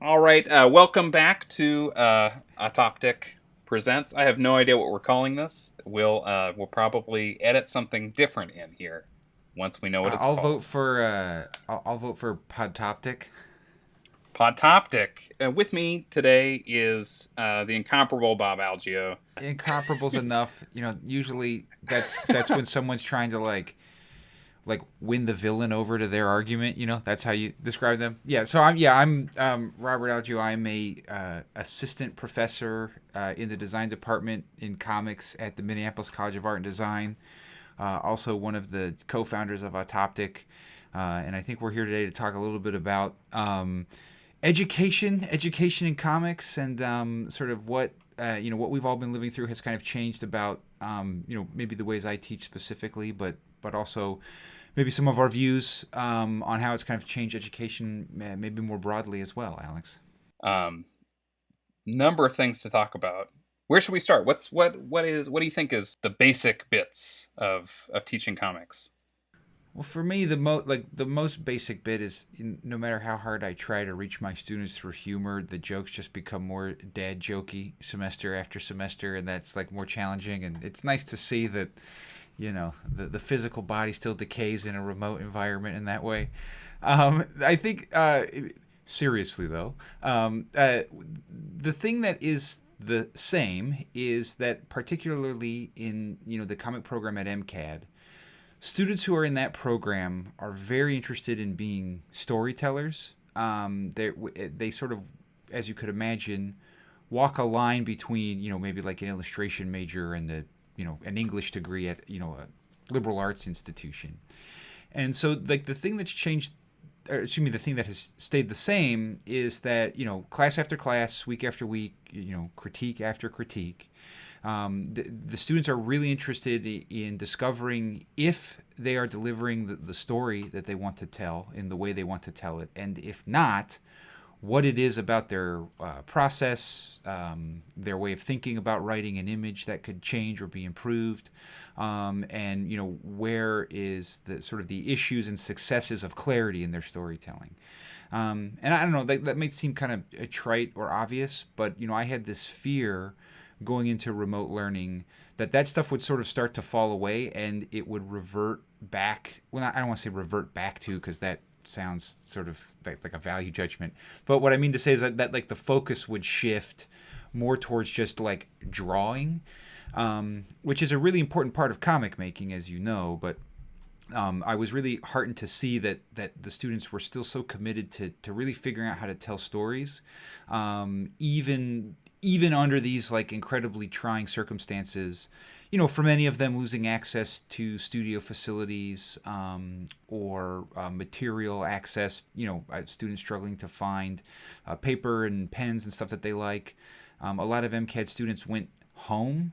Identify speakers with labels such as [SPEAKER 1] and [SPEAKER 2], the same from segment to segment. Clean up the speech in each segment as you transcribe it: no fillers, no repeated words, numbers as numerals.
[SPEAKER 1] All right, welcome back to Autoptic Presents. I have no idea what we're calling this. We'll probably edit something different in here once we know what it's
[SPEAKER 2] I'll vote
[SPEAKER 1] called.
[SPEAKER 2] for I'll vote for Podtoptic.
[SPEAKER 1] Podtoptic. With me today is the incomparable Bob Algeo.
[SPEAKER 2] Incomparable's enough. Usually that's when someone's trying to like win the villain over to their argument. That's how you describe them. Yeah. So I'm Robert Algio. I'm a assistant professor in the design department in comics at the Minneapolis College of Art and Design. Also one of the co-founders of Autoptic. And I think we're here today to talk a little bit about education in comics, and sort of what what we've all been living through has kind of changed about maybe the ways I teach specifically, but also maybe some of our views on how it's kind of changed education, maybe more broadly as well. Alex.
[SPEAKER 1] Um, Number of things to talk about. Where should we start? What do you think is the basic bits of teaching comics?
[SPEAKER 2] Well, for me, the most basic bit is, no matter how hard I try to reach my students through humor, the jokes just become more dad jokey semester after semester, and that's like more challenging. And it's nice to see that the physical body still decays in a remote environment in that way. I think seriously though, the thing that is the same is that, particularly in the comic program at MCAD, students who are in that program are very interested in being storytellers. They sort of, as you could imagine, walk a line between maybe like an illustration major and an English degree at a liberal arts institution. And so, like, the thing that's changed, or excuse me, the thing that has stayed the same is that class after class, week after week, critique after critique, the students are really interested in discovering if they are delivering the story that they want to tell in the way they want to tell it, and if not, what it is about their process, their way of thinking about writing an image that could change or be improved, and where is the sort of the issues and successes of clarity in their storytelling. And I don't know, that may seem kind of trite or obvious, but I had this fear going into remote learning that stuff would sort of start to fall away, and it would revert back. Well, I don't want to say revert back to, because that sounds sort of like a value judgment. But what I mean to say is that like the focus would shift more towards just like drawing, which is a really important part of comic making, as you know. But I was really heartened to see that the students were still so committed to really figuring out how to tell stories, even under these like incredibly trying circumstances. For many of them, losing access to studio facilities, or material access, students struggling to find paper and pens and stuff that they like. A lot of MCAD students went home,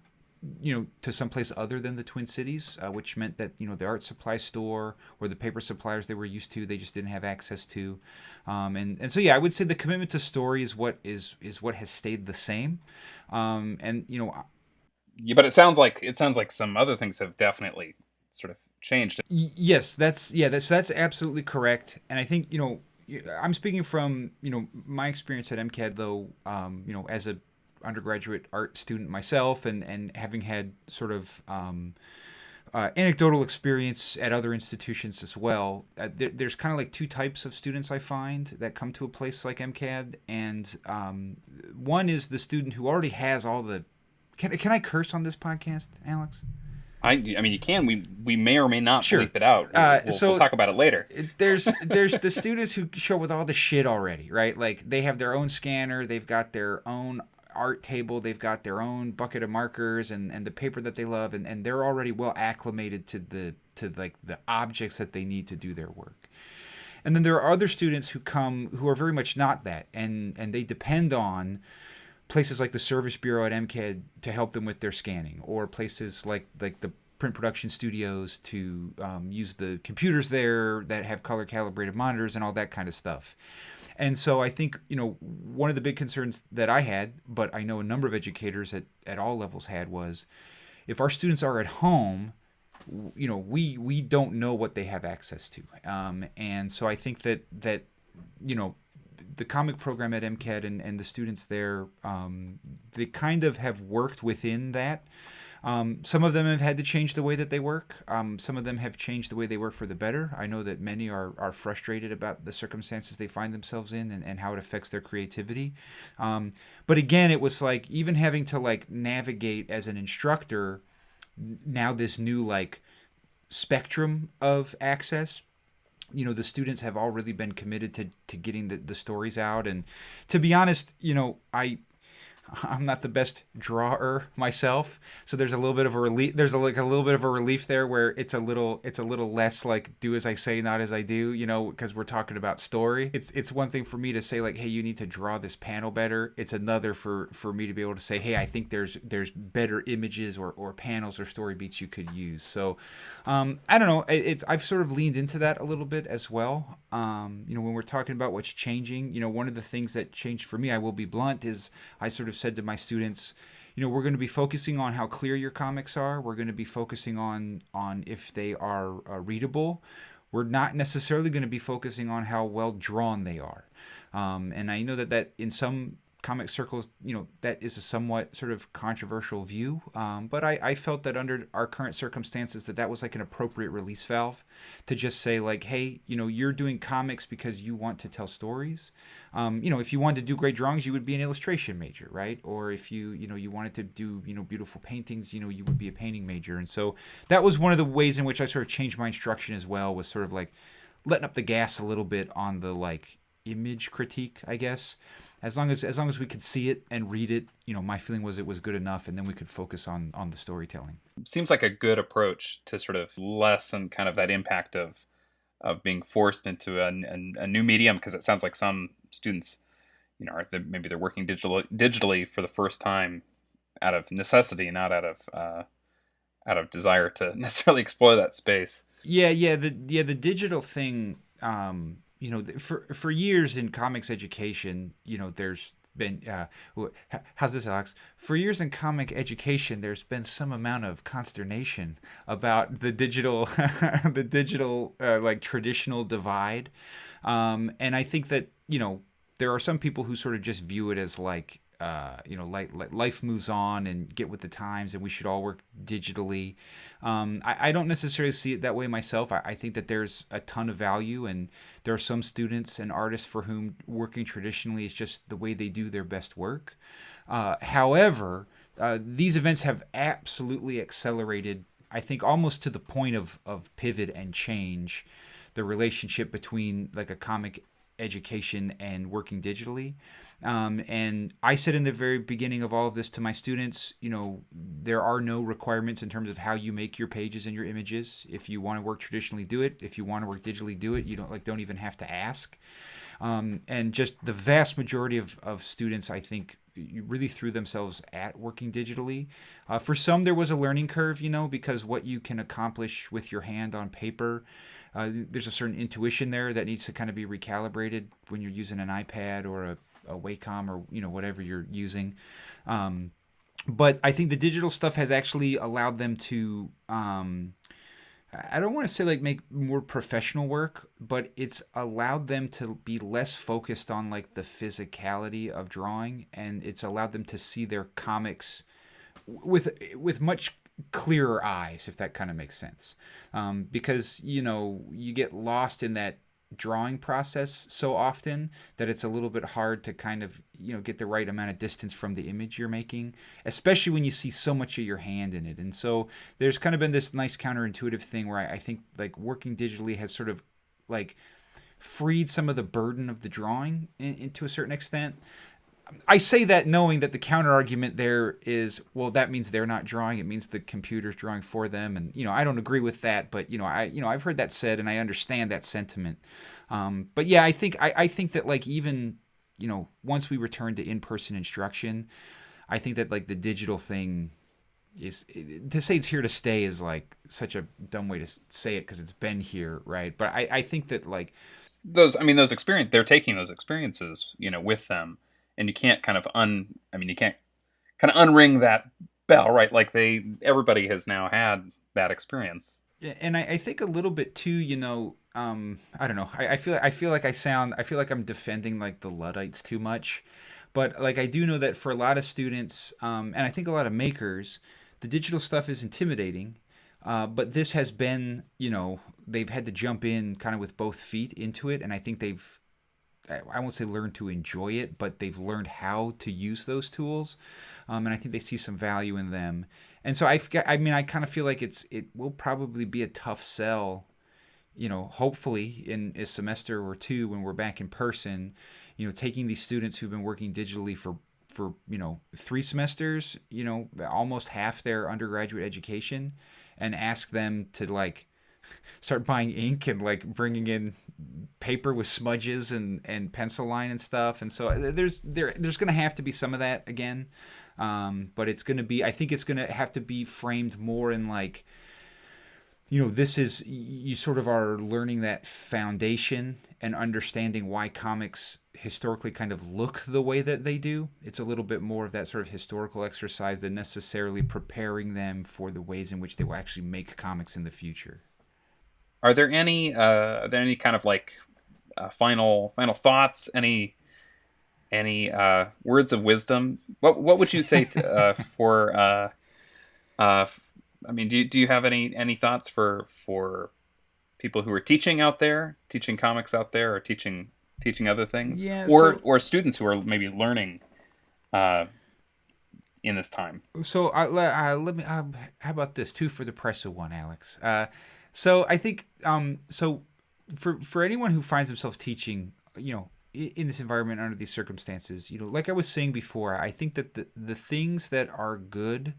[SPEAKER 2] to someplace other than the Twin Cities, which meant that the art supply store or the paper suppliers they were used to, they just didn't have access to, and so yeah, I would say the commitment to story is what has stayed the same, and
[SPEAKER 1] Yeah, but it sounds like some other things have definitely sort of changed.
[SPEAKER 2] yes, that's absolutely correct, and I think I'm speaking from my experience at MCAD, though, as a undergraduate art student myself, and having had sort of anecdotal experience at other institutions as well. There's kind of like two types of students I find that come to a place like MCAD, and one is the student who already has all the. Can I curse on this podcast, Alex?
[SPEAKER 1] I mean, you can. We may or may not
[SPEAKER 2] Sure.
[SPEAKER 1] bleep it out. We'll
[SPEAKER 2] So
[SPEAKER 1] talk about it later.
[SPEAKER 2] there's the students who show up with all the shit already, right? Like, they have their own scanner, they've got their own art table, they've got their own bucket of markers and the paper that they love, and they're already well acclimated to like the objects that they need to do their work. And then there are other students who come who are very much not that, and they depend on places like the Service Bureau at MCAD to help them with their scanning, or places like the print production studios to use the computers there that have color calibrated monitors and all that kind of stuff. And so I think one of the big concerns that I had, but I know a number of educators at all levels had, was if our students are at home, we don't know what they have access to, and so I think that you know the comic program at MCAD and the students there, they kind of have worked within that. Some of them have had to change the way that they work. Some of them have changed the way they work for the better. I know that many are frustrated about the circumstances they find themselves in and how it affects their creativity. But again, it was like even having to like navigate as an instructor now this new like spectrum of access. The students have all really been committed to getting the stories out. And to be honest, I'm not the best drawer myself, so there's a little bit of a relief. There's like a little bit of a relief there, where it's a little less like do as I say, not as I do. Because we're talking about story. It's one thing for me to say like, hey, you need to draw this panel better. It's another for me to be able to say, hey, I think there's better images or panels or story beats you could use. So, I don't know. I've sort of leaned into that a little bit as well. When we're talking about what's changing, one of the things that changed for me, I will be blunt, is I sort of said to my students, we're going to be focusing on how clear your comics are. We're going to be focusing on if they are readable. We're not necessarily going to be focusing on how well drawn they are. And I know that in some comic circles, that is a somewhat sort of controversial view. But I felt that under our current circumstances, that was like an appropriate release valve to just say like, hey, you're doing comics because you want to tell stories. If you wanted to do great drawings, you would be an illustration major, right? Or if you wanted to do, beautiful paintings, you would be a painting major. And so that was one of the ways in which I sort of changed my instruction as well, was sort of like letting up the gas a little bit on the like image critique, I guess. As long as we could see it and read it, my feeling was it was good enough, and then we could focus on the storytelling.
[SPEAKER 1] Seems like a good approach to sort of lessen kind of that impact of being forced into a new medium, because it sounds like some students, maybe they're working digitally for the first time out of necessity, not out of desire to necessarily explore that space.
[SPEAKER 2] The digital thing. For years in comics education, there's been how's this, Alex? For years in comic education, there's been some amount of consternation about the digital like traditional divide, and I think that there are some people who sort of just view it as like life moves on and get with the times, and we should all work digitally. I don't necessarily see it that way myself. I think that there's a ton of value, and there are some students and artists for whom working traditionally is just the way they do their best work. However, these events have absolutely accelerated, I think, almost to the point of pivot and change the relationship between like a comic education and working digitally. And I said in the very beginning of all of this to my students, there are no requirements in terms of how you make your pages and your images. If you want to work traditionally, do it. If you want to work digitally, do it. You don't even have to ask. And just the vast majority of students, I think, really threw themselves at working digitally. For some, there was a learning curve, because what you can accomplish with your hand on paper, there's a certain intuition there that needs to kind of be recalibrated when you're using an iPad or a Wacom or whatever you're using. But I think the digital stuff has actually allowed them to I don't want to say like make more professional work, but it's allowed them to be less focused on like the physicality of drawing, and it's allowed them to see their comics with much clearer eyes, if that kind of makes sense. Because you get lost in that drawing process so often that it's a little bit hard to kind of get the right amount of distance from the image you're making, especially when you see so much of your hand in it. And so there's kind of been this nice counterintuitive thing where I think like working digitally has sort of like freed some of the burden of the drawing to a certain extent. I say that knowing that the counter argument there is, well, that means they're not drawing. It means the computer's drawing for them, and I don't agree with that. But I've heard that said, and I understand that sentiment. But yeah, I think that like even once we return to in-person instruction, I think that like the digital thing is, to say it's here to stay is like such a dumb way to say it because it's been here, right? But I think that like
[SPEAKER 1] those experience, they're taking those experiences with them. And you can't kind of you can't kind of unring that bell, right? Like everybody has now had that experience.
[SPEAKER 2] Yeah, and I think a little bit too, I don't know. I feel like I'm defending like the Luddites too much, but like I do know that for a lot of students, and I think a lot of makers, the digital stuff is intimidating. But this has been, they've had to jump in kind of with both feet into it, and I think they've, I won't say learned to enjoy it, but they've learned how to use those tools, and I think they see some value in them. And so I kind of feel like it will probably be a tough sell, hopefully in a semester or two when we're back in person, taking these students who've been working digitally for 3 semesters, almost half their undergraduate education, and ask them to like start buying ink and like bringing in paper with smudges and pencil line and stuff. And so there's going to have to be some of that again, but it's going to be, I think it's going to have to be framed more in like, this is, you sort of are learning that foundation and understanding why comics historically kind of look the way that they do. It's a little bit more of that sort of historical exercise than necessarily preparing them for the ways in which they will actually make comics in the future.
[SPEAKER 1] Are there any kind of like final thoughts? Any words of wisdom? What would you say for uh, I mean, do you have any thoughts for people who are teaching out there, teaching comics out there, or teaching other things,
[SPEAKER 2] Yeah, so
[SPEAKER 1] or students who are maybe learning uh, in this time?
[SPEAKER 2] let me. How about this too for the press of one, Alex? So I think so for anyone who finds himself teaching, in this environment under these circumstances, like I was saying before, I think that the things that are good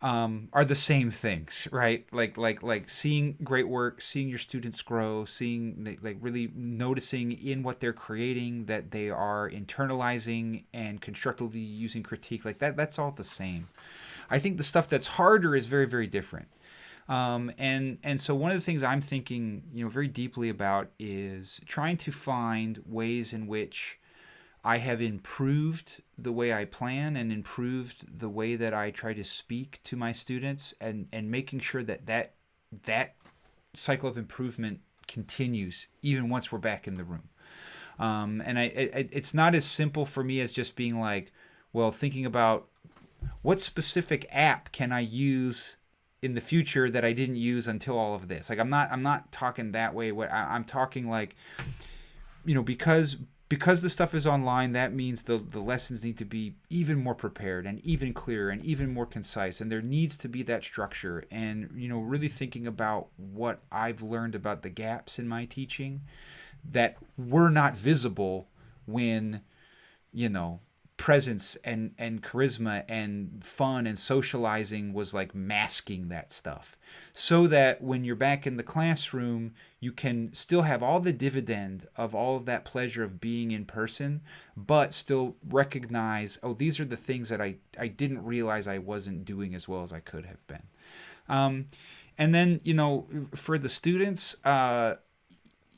[SPEAKER 2] are the same things, right? Like seeing great work, seeing your students grow, seeing like really noticing in what they're creating that they are internalizing and constructively using critique, like that. That's all the same. I think the stuff that's harder is very very different. And so one of the things I'm thinking, very deeply about is trying to find ways in which I have improved the way I plan and improved the way that I try to speak to my students, and making sure that cycle of improvement continues even once we're back in the room. It's not as simple for me as just being like, well, thinking about what specific app can I use in the future that I didn't use until all of this. Like I'm not talking that way. I'm talking like, because the stuff is online, that means the lessons need to be even more prepared and even clearer and even more concise, and there needs to be that structure, and really thinking about what I've learned about the gaps in my teaching that were not visible when presence and charisma and fun and socializing was like masking that stuff, so that when you're back in the classroom you can still have all the dividend of all of that pleasure of being in person, but still recognize, oh, these are the things that I didn't realize I wasn't doing as well as I could have been. And then for the students,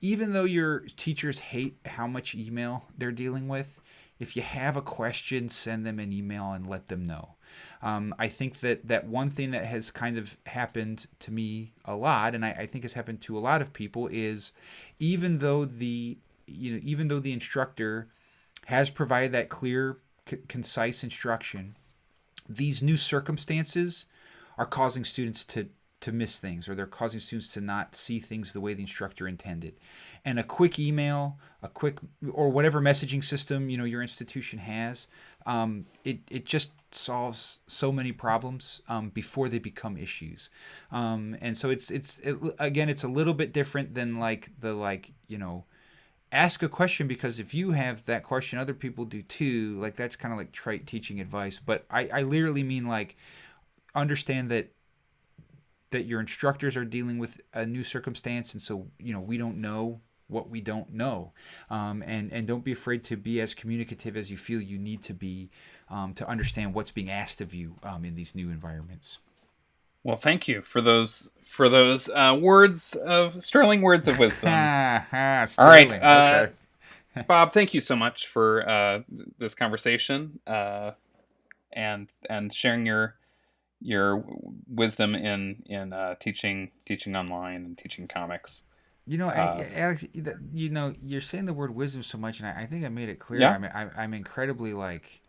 [SPEAKER 2] even though your teachers hate how much email they're dealing with, if you have a question, send them an email and let them know. I think that one thing that has kind of happened to me a lot, and I think has happened to a lot of people, is even though the instructor has provided that clear, concise instruction, these new circumstances are causing students to miss things, or they're causing students to not see things the way the instructor intended. And a quick email, or whatever messaging system your institution has, it just solves so many problems before they become issues. And so again, it's a little bit different than ask a question, because if you have that question, other people do too. Like that's kind of like trite teaching advice, but I literally mean like understand that your instructors are dealing with a new circumstance, and so we don't know what we don't know, and don't be afraid to be as communicative as you feel you need to be, to understand what's being asked of you in these new environments.
[SPEAKER 1] Well, thank you for those sterling words of wisdom. All right,
[SPEAKER 2] Sterling. Okay.
[SPEAKER 1] Bob, thank you so much for this conversation, and sharing your wisdom in teaching online and teaching comics.
[SPEAKER 2] Alex, you're saying the word wisdom so much, and I think I made it clear.
[SPEAKER 1] Yeah.
[SPEAKER 2] I mean, I'm incredibly like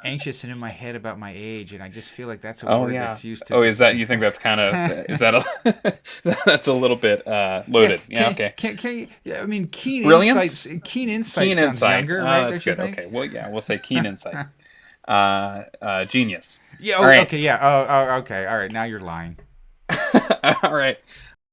[SPEAKER 2] anxious and in my head about my age, and I just feel like that's a
[SPEAKER 1] Oh
[SPEAKER 2] word
[SPEAKER 1] yeah.
[SPEAKER 2] that's used to
[SPEAKER 1] Oh, is
[SPEAKER 2] just.
[SPEAKER 1] that you think that's kind of is that a that's a little bit
[SPEAKER 2] Yeah,
[SPEAKER 1] loaded? Yeah. Okay.
[SPEAKER 2] yeah, I mean,
[SPEAKER 1] Brilliance.
[SPEAKER 2] keen insight
[SPEAKER 1] Keen
[SPEAKER 2] sounds
[SPEAKER 1] insight.
[SPEAKER 2] younger, right?
[SPEAKER 1] That's
[SPEAKER 2] Don't you
[SPEAKER 1] good. Okay.
[SPEAKER 2] think?
[SPEAKER 1] Well, yeah, we'll say keen insight. Genius.
[SPEAKER 2] Yeah.
[SPEAKER 1] All
[SPEAKER 2] Oh,
[SPEAKER 1] right.
[SPEAKER 2] okay. Yeah. Okay. All right. Now you're lying.
[SPEAKER 1] All right.